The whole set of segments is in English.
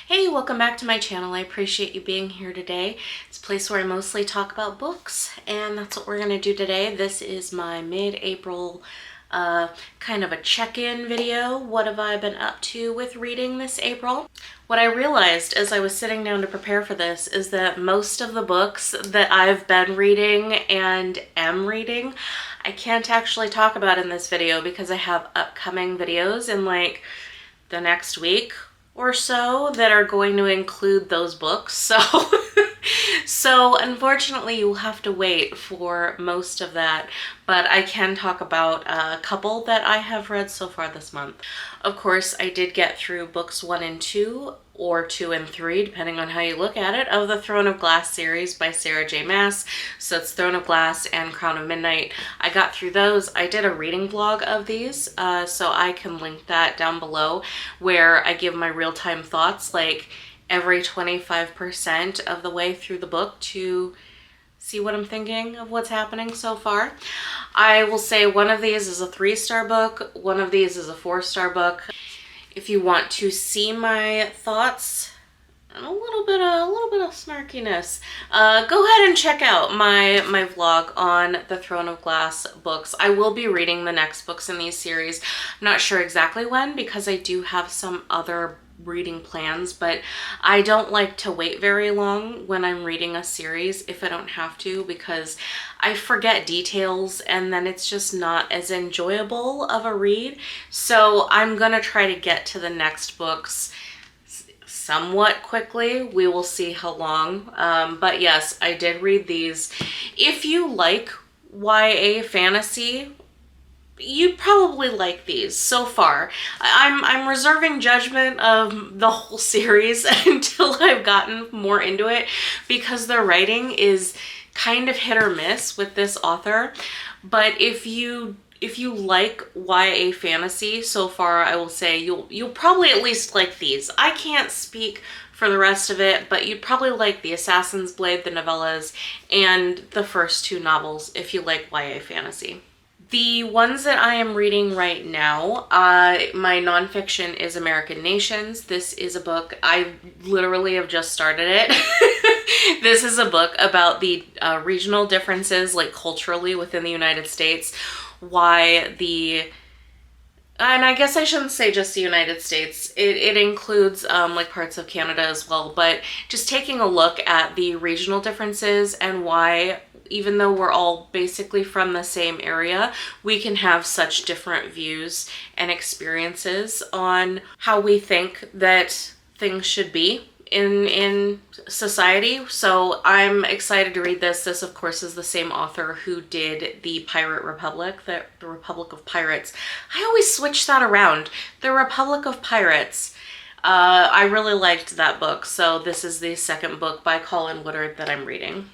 Hey, welcome back to my channel. I appreciate you being here today. It's a place where I mostly talk about books, and that's what we're going to do today. This is my mid-April kind of a check-in video. What have I been up to with reading this April? What I realized as I was sitting down to prepare for this is that most of the books that I've been reading and am reading, I can't actually talk about in this video because I have upcoming videos in like the next week or so that are going to include those books. So unfortunately you'll have to wait for most of that, but I can talk about a couple that I have read so far this month. Of course, I did get through books 1 and 2, or 2 and 3, depending on how you look at it, of the Throne of Glass series by Sarah J. Maas. So it's Throne of Glass and Crown of Midnight. I got through those. I did a reading vlog of these, so I can link that down below, where I give my real-time thoughts, like every 25% of the way through the book to see what I'm thinking of what's happening so far. I will say one of these is a 3-star book, one of these is a 4-star book. If you want to see my thoughts and a little bit of snarkiness, go ahead and check out my vlog on the Throne of Glass books. I will be reading the next books in these series. I'm not sure exactly when because I do have some other reading plans, but I don't like to wait very long when I'm reading a series if I don't have to, because I forget details and then it's just not as enjoyable of a read. So I'm gonna try to get to the next books somewhat quickly. We will see how long, but yes, I did read these. If you like YA fantasy, you'd probably like these so far. I'm reserving judgment of the whole series until I've gotten more into it, because the writing is kind of hit or miss with this author. But if you like YA fantasy so far, I will say you'll probably at least like these. I can't speak for the rest of it, but you'd probably like the Assassin's Blade, the novellas, and the first 2 novels if you like YA fantasy. The ones that I am reading right now, my nonfiction is American Nations. This is a book, I literally have just started it. This is a book about the regional differences, like culturally within the United States, why and I guess I shouldn't say just the United States. It includes like parts of Canada as well, but just taking a look at the regional differences and why, even though we're all basically from the same area, we can have such different views and experiences on how we think that things should be in society. So I'm excited to read this. This, of course, is the same author who did the Pirate Republic, the Republic of Pirates. I always switch that around. The Republic of Pirates. I really liked that book, so this is the second book by Colin Woodard that I'm reading.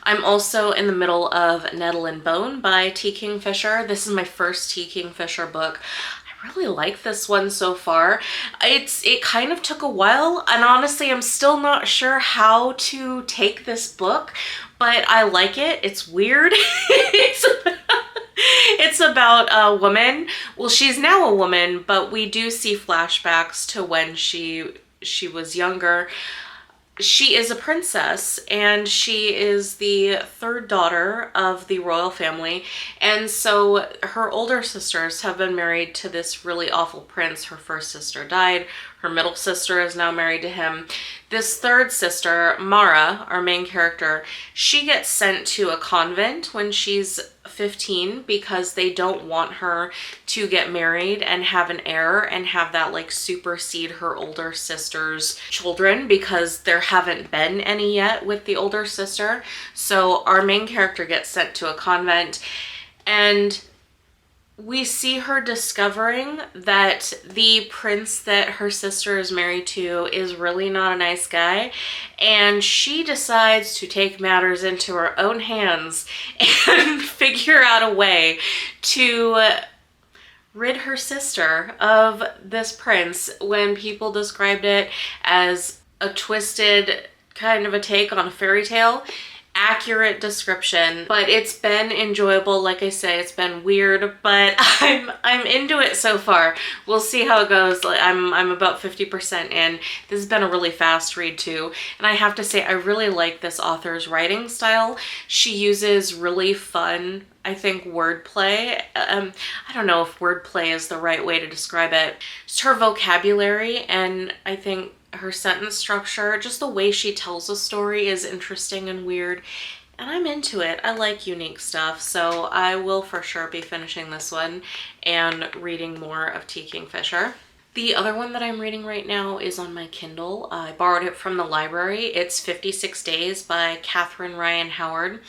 I'm also in the middle of Nettle and Bone by T. Kingfisher. This is my first T. Kingfisher book. I really like this one so far. It kind of took a while, and honestly I'm still not sure how to take this book, but I like it. It's weird. It's about a woman. Well, she's now a woman, but we do see flashbacks to when she was younger. She is a princess, and she is the 3rd daughter of the royal family, and so her older sisters have been married to this really awful prince. Her first sister died. Her middle sister is now married to him. This 3rd sister, Mara, our main character, she gets sent to a convent when she's 15 because they don't want her to get married and have an heir and have that like supersede her older sister's children, because there haven't been any yet with the older sister. So our main character gets sent to a convent, and we see her discovering that the prince that her sister is married to is really not a nice guy, and she decides to take matters into her own hands and figure out a way to rid her sister of this prince. When people described it as a twisted kind of a take on a fairy tale, accurate description, but it's been enjoyable. Like I say, it's been weird, but I'm into it so far. We'll see how it goes. I'm about 50% in. This has been a really fast read too, and I have to say I really like this author's writing style. She uses really fun, I think, wordplay. I don't know if wordplay is the right way to describe it. Just her vocabulary, and I think her sentence structure, just the way she tells a story is interesting and weird, and I'm into it. I like unique stuff, so I will for sure be finishing this one and reading more of T. Kingfisher. The other one that I'm reading right now is on my Kindle. I borrowed it from the library. It's 56 Days by Catherine Ryan Howard.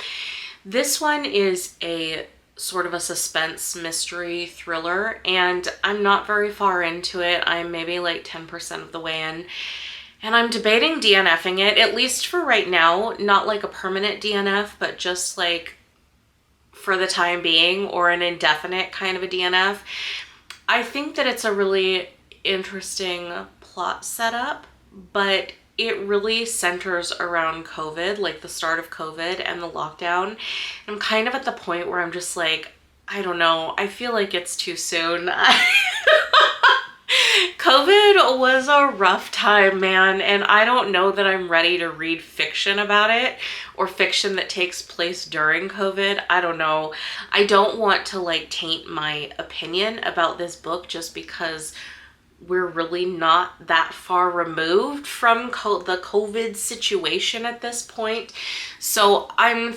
This one is a sort of a suspense mystery thriller, and I'm not very far into it. I'm maybe like 10% of the way in, and I'm debating DNFing it, at least for right now. Not like a permanent DNF, but just like for the time being, or an indefinite kind of a DNF. I think that it's a really interesting plot setup, but it really centers around COVID, like the start of COVID and the lockdown. I'm kind of at the point where I'm just like, I don't know, I feel like it's too soon. COVID was a rough time, man, and I don't know that I'm ready to read fiction about it, or fiction that takes place during COVID. I don't know. I don't want to like taint my opinion about this book just because we're really not that far removed from the COVID situation at this point. So I'm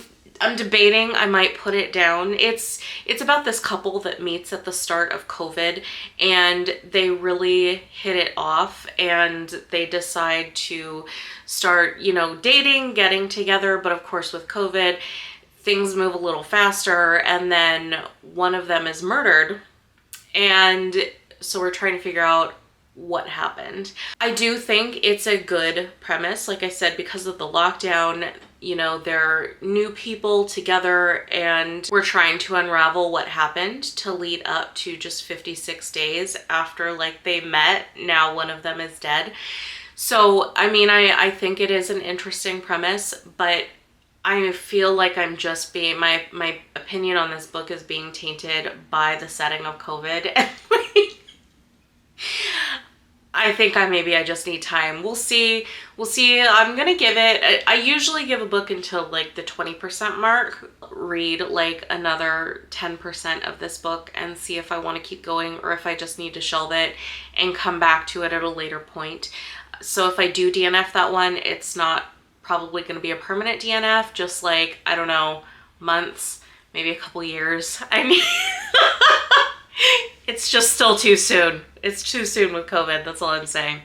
debating I might put it down. It's about this couple that meets at the start of COVID, and they really hit it off, and they decide to start, you know, dating, getting together. But of course with COVID, things move a little faster, and then one of them is murdered. And so we're trying to figure out what happened. I do think it's a good premise. Like I said, because of the lockdown, you know, they're new people together, and we're trying to unravel what happened to lead up to just 56 days after like they met. Now one of them is dead. So, I mean, I think it is an interesting premise, but I feel like I'm just being, my opinion on this book is being tainted by the setting of COVID. I think I just need time. We'll see. I'm gonna give it, I usually give a book until like the 20% mark, read like another 10% of this book and see if I want to keep going, or if I just need to shelve it and come back to it at a later point. So if I do DNF that one, it's not probably going to be a permanent DNF, just like, I don't know, months, maybe a couple years. I mean, it's just still too soon. It's too soon with COVID, that's all I'm saying.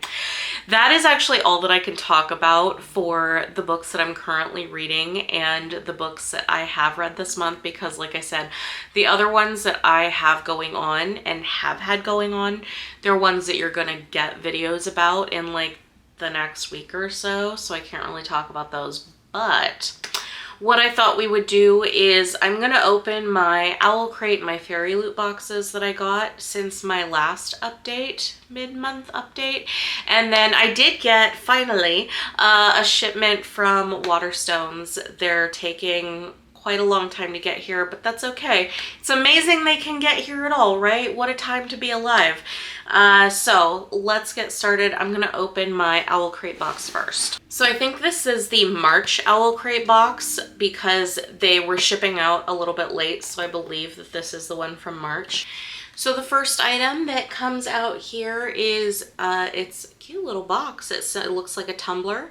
That is actually all that I can talk about for the books that I'm currently reading and the books that I have read this month, because like I said, the other ones that I have going on and have had going on, they're ones that you're gonna get videos about in like the next week or so, so I can't really talk about those. But what I thought we would do is I'm gonna open my OwlCrate and my Fairy Loot boxes that I got since my last update, mid-month update. And then I did get, finally, a shipment from Waterstones. They're taking quite a long time to get here, but that's okay. It's amazing they can get here at all, right? What a time to be alive. So let's get started. I'm gonna open my OwlCrate box first. So I think this is the March OwlCrate box because they were shipping out a little bit late, so I believe that this is the one from March. So the first item that comes out here is, it's a cute little box. It looks like a tumbler.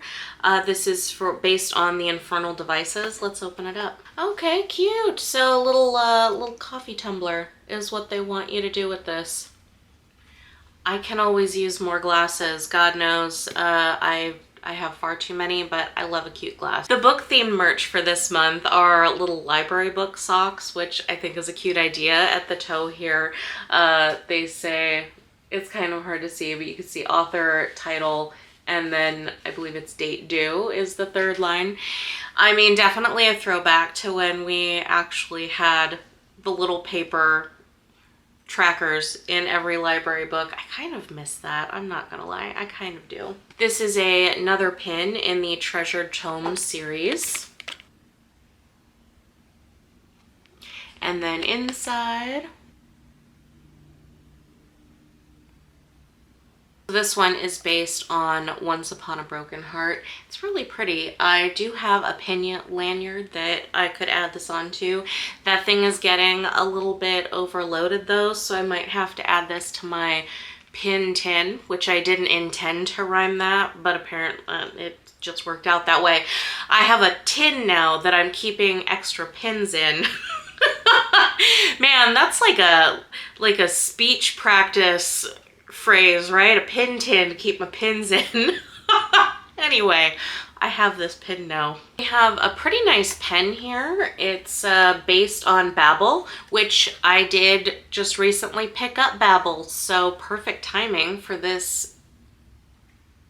This is based on the Infernal Devices. Let's open it up. Okay, cute. So a little coffee tumbler is what they want you to do with this. I can always use more glasses. God knows, I have far too many, but I love a cute glass. The book themed merch for this month are little library book socks, which I think is a cute idea. At the toe here, they say, it's kind of hard to see, but you can see author, title, and then I believe it's date due is the third line. I mean, definitely a throwback to when we actually had the little paper trackers in every library book. I kind of miss that. I'm not gonna lie, I kind of do. This is another pin in the Treasured Tomes series. And then inside, this one is based on Once Upon a Broken Heart. It's really pretty. I do have a pin lanyard that I could add this onto. That thing is getting a little bit overloaded though, so I might have to add this to my pin tin, which I didn't intend to rhyme that, but apparently it just worked out that way. I have a tin now that I'm keeping extra pins in. Man, that's like a speech practice phrase, right? A pin tin to keep my pins in. Anyway, I have this pin now. We have a pretty nice pen here. It's based on Babbel, which I did just recently pick up Babbel, so perfect timing for this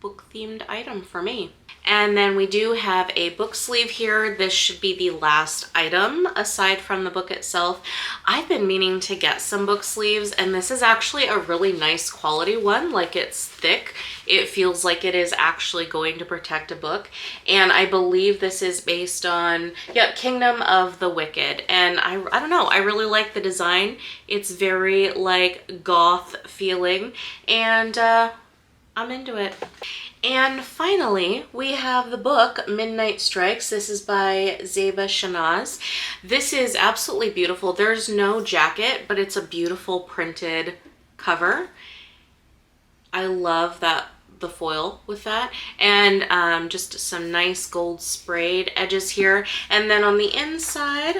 book-themed item for me. And then we do have a book sleeve here. This should be the last item aside from the book itself. I've been meaning to get some book sleeves, and this is actually a really nice quality one. Like, it's thick. It feels like it is actually going to protect a book. And I believe this is based on, yep, Kingdom of the Wicked. And I don't know, I really like the design. It's very like goth feeling, and I'm into it. And finally, we have the book Midnight Strikes. This is by Zeba Shahnaz. This is absolutely beautiful. There's no jacket, but it's a beautiful printed cover. I love that, the foil with that, and just some nice gold sprayed edges here. And then on the inside,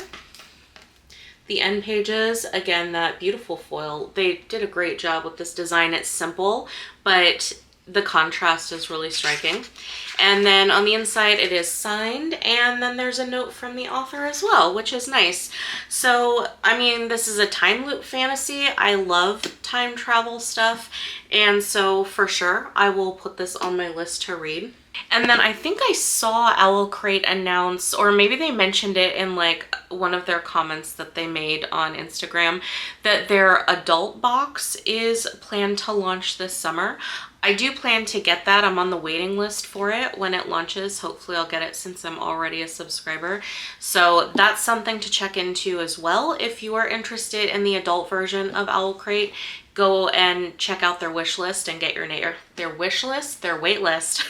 the end pages, again, that beautiful foil. They did a great job with this design. It's simple, but the contrast is really striking. And then on the inside it is signed, and then there's a note from the author as well, which is nice. So, I mean, this is a time loop fantasy. I love time travel stuff, and so for sure I will put this on my list to read. And then I think I saw OwlCrate announce, or maybe they mentioned it in like one of their comments that they made on Instagram, that their adult box is planned to launch this summer. I do plan to get that. I'm on the waiting list for it when it launches. Hopefully I'll get it since I'm already a subscriber. So that's something to check into as well. If you are interested in the adult version of OwlCrate, go and check out their wish list and get your name, their wish list, their wait list.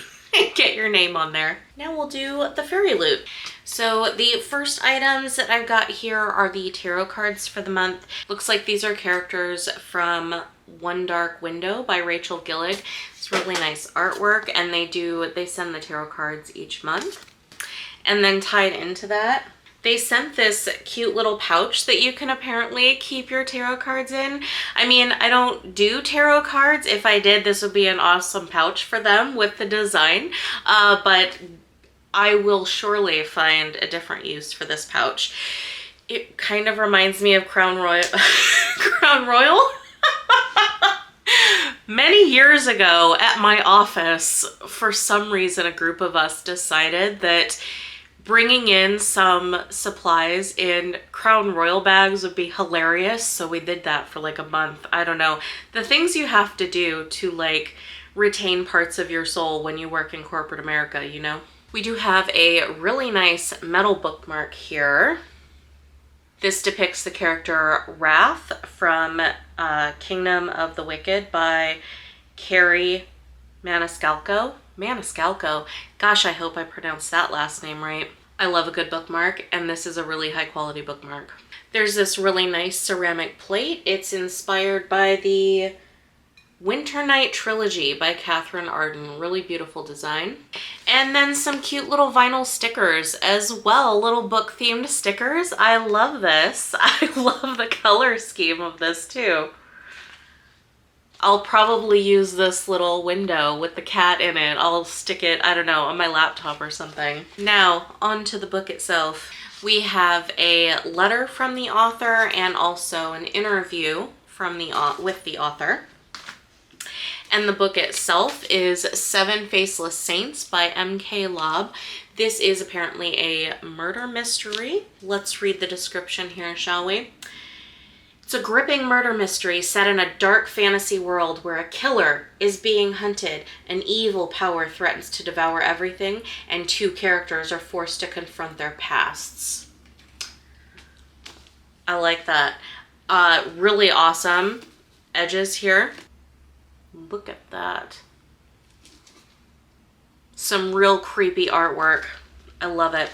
Get your name on there. Now we'll do the fairy loot. So the first items that I've got here are the tarot cards for the month. Looks like these are characters from One Dark Window by Rachel Gillig. It's really nice artwork, and they send the tarot cards each month. And then tied into that, they sent this cute little pouch that you can apparently keep your tarot cards in. I mean, I don't do tarot cards. If I did, this would be an awesome pouch for them with the design. But I will surely find a different use for this pouch. It kind of reminds me of Crown Royal. Crown Royal? Many years ago at my office, for some reason, a group of us decided that bringing in some supplies in Crown Royal bags would be hilarious, so we did that for like a month. I don't know. The things you have to do to like retain parts of your soul when you work in corporate America, you know? We do have a really nice metal bookmark here. This depicts the character Wrath from Kingdom of the Wicked by Carrie Maniscalco. Maniscalco. Gosh, I hope I pronounced that last name right. I love a good bookmark, and this is a really high quality bookmark. There's this really nice ceramic plate. It's inspired by the Winter Night Trilogy by Catherine Arden. Really beautiful design. And then some cute little vinyl stickers as well, little book themed stickers. I love this. I love the color scheme of this too. I'll probably use this little window with the cat in it. I'll stick it, I don't know, on my laptop or something. Now, onto the book itself. We have a letter from the author and also an interview from with the author. And the book itself is 7 Faceless Saints by M.K. Lobb. This is apparently a murder mystery. Let's read the description here, shall we? It's a gripping murder mystery set in a dark fantasy world where a killer is being hunted, an evil power threatens to devour everything, and 2 characters are forced to confront their pasts. I like that. Really awesome edges here. Look at that. Some real creepy artwork. I love it.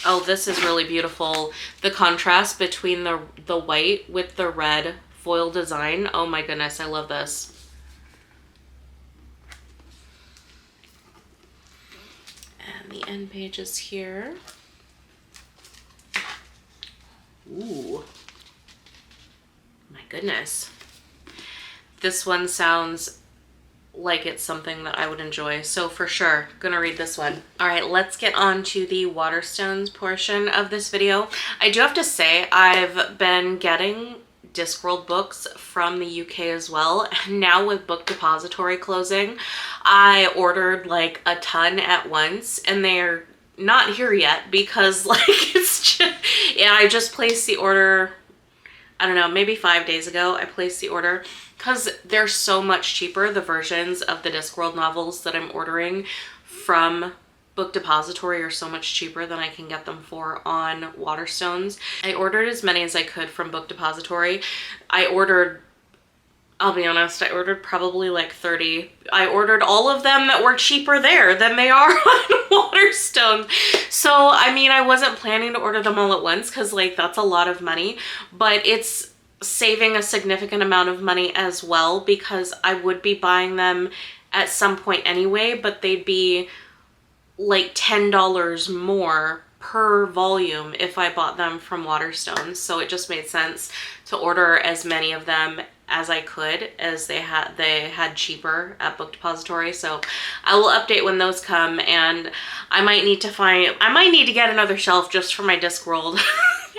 Oh, this is really beautiful. The contrast between the white with the red foil design. Oh my goodness, I love this. And the end pages here. Ooh. My goodness. This one sounds like it's something that I would enjoy. So for sure, gonna read this one. All right, let's get on to the Waterstones portion of this video. I do have to say, I've been getting Discworld books from the UK as well. And now with Book Depository closing, I ordered like a ton at once, and they're not here yet because like it's just, yeah, I just placed the order, I don't know, maybe 5 days ago I placed the order because they're so much cheaper. The versions of the Discworld novels that I'm ordering from Book Depository are so much cheaper than I can get them for on Waterstones. I ordered as many as I could from Book Depository. I'll be honest, I ordered probably like 30. I ordered all of them that were cheaper there than they are on Waterstones. So, I mean, I wasn't planning to order them all at once because like that's a lot of money, but it's saving a significant amount of money as well because I would be buying them at some point anyway, but they'd be like $10 more per volume if I bought them from Waterstones. So it just made sense to order as many of them as I could, as they had cheaper at Book Depository. So I will update when those come, and I might need to get another shelf just for my Discworld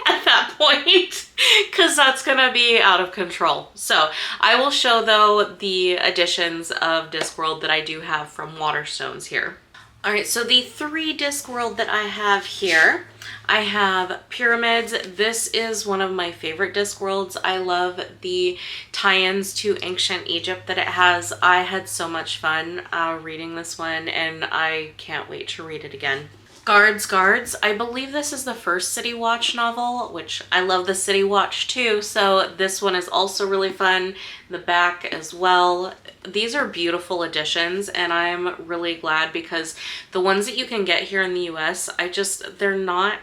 at that point, because that's gonna be out of control. So I will show though the editions of Discworld that I do have from Waterstones here. All right, so the 3 Discworld that I have here, I have Pyramids. This is one of my favorite Discworlds. I love the tie-ins to ancient Egypt that it has. I had so much fun reading this one, and I can't wait to read it again. Guards. I believe this is the first City Watch novel, which I love the City Watch too, so this one is also really fun. The back as well. These are beautiful editions, and I'm really glad because the ones that you can get here in the US, they're not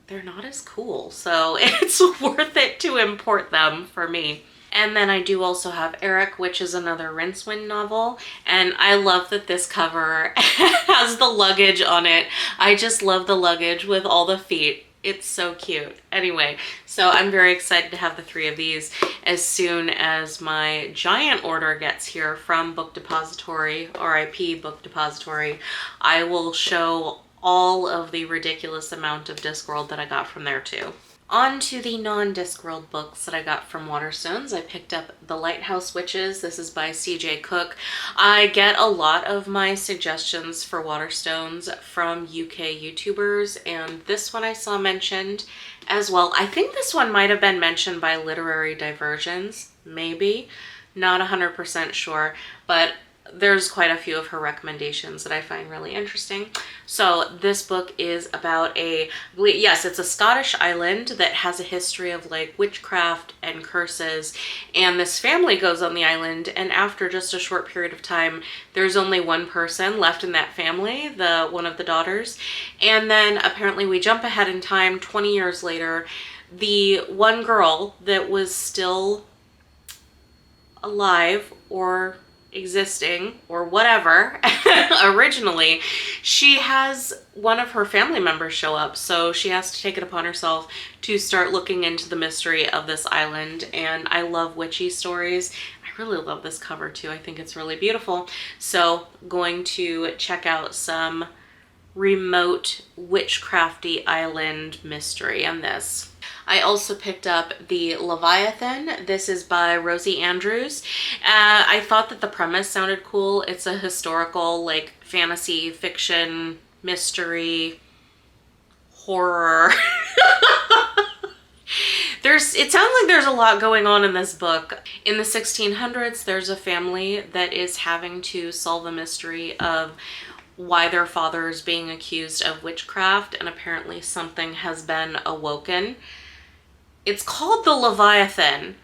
as cool, so it's worth it to import them for me. And then I do also have Eric, which is another Rincewind novel. And I love that this cover has the luggage on it. I just love the luggage with all the feet. It's so cute. Anyway, so I'm very excited to have the 3 of these as soon as my giant order gets here from Book Depository, RIP Book Depository. I will show all of the ridiculous amount of Discworld that I got from there too. On to the non-Discworld books that I got from Waterstones. I picked up The Lighthouse Witches. This is by CJ Cooke. I get a lot of my suggestions for Waterstones from UK YouTubers, and this one I saw mentioned as well. I think this one might have been mentioned by Literary Diversions, maybe. Not 100% sure, but there's quite a few of her recommendations that I find really interesting. So this book is about yes, it's a Scottish island that has a history of like witchcraft and curses, and this family goes on the island, and after just a short period of time, there's only one person left in that family, one of the daughters, and then apparently we jump ahead in time 20 years later, the one girl that was still alive or existing or whatever originally, she has one of her family members show up, so she has to take it upon herself to start looking into the mystery of this island. And I love witchy stories. I really love this cover too. I think it's really beautiful. So going to check out some remote witchcrafty island mystery on this. I also picked up the Leviathan. This is by Rosie Andrews. I thought that the premise sounded cool. It's a historical, like, fantasy, fiction, mystery, horror. It sounds like there's a lot going on in this book. In the 1600s, there's a family that is having to solve the mystery of why their father is being accused of witchcraft, and apparently something has been awoken. It's called the Leviathan.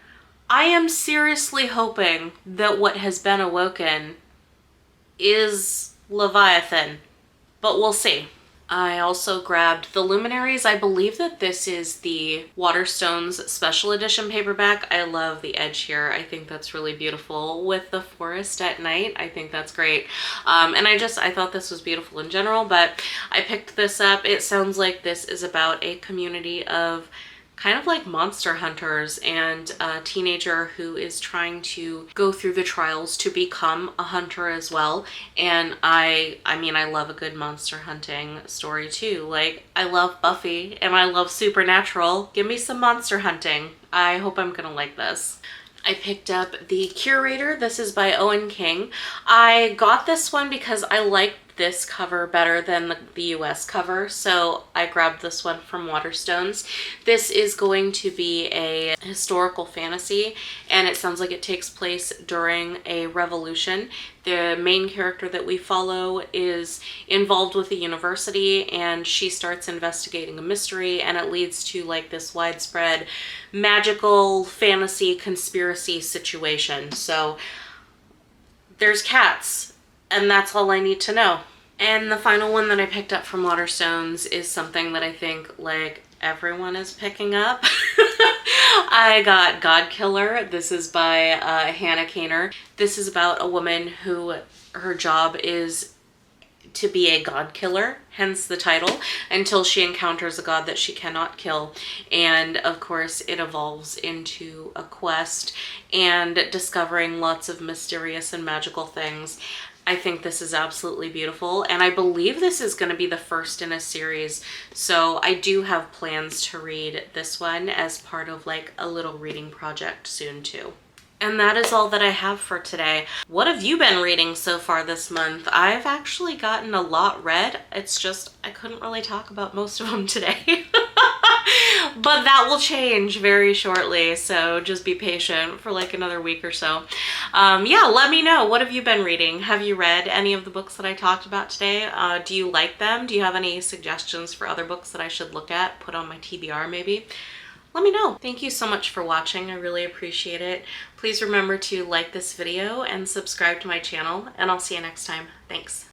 I am seriously hoping that what has been awoken is Leviathan, but we'll see. I also grabbed the Luminaries. I believe that this is the Waterstones special edition paperback. I love the edge here. I think that's really beautiful with the forest at night. I think that's great. And I thought this was beautiful in general, but I picked this up. It sounds like this is about a community of kind of like monster hunters and a teenager who is trying to go through the trials to become a hunter as well. And I mean, I love a good monster hunting story too. Like, I love Buffy and I love Supernatural. Give me some monster hunting. I hope I'm gonna like this. I picked up the Curator. This is by Owen King. I got this one because I liked this cover better than the US cover, so I grabbed this one from Waterstones. This is going to be a historical fantasy, and it sounds like it takes place during a revolution. The main character that we follow is involved with the university, and she starts investigating a mystery, and it leads to like this widespread magical fantasy conspiracy situation. So there's cats, and that's all I need to know. And the final one that I picked up from Waterstones is something that I think like everyone is picking up. I got Godkiller. This is by Hannah Kaner. This is about a woman who her job is to be a god killer, hence the title, until she encounters a god that she cannot kill. And of course it evolves into a quest and discovering lots of mysterious and magical things. I think this is absolutely beautiful, and I believe this is going to be the first in a series, so I do have plans to read this one as part of like a little reading project soon too. And that is all that I have for today. What have you been reading so far this month? I've actually gotten a lot read. It's just I couldn't really talk about most of them today. But that will change very shortly, so just be patient for like another week or so. Yeah, let me know. What have you been reading? Have you read any of the books that I talked about today? Do you like them? Do you have any suggestions for other books that I should look at, put on my TBR maybe? Let me know. Thank you so much for watching. I really appreciate it. Please remember to like this video and subscribe to my channel, and I'll see you next time. Thanks.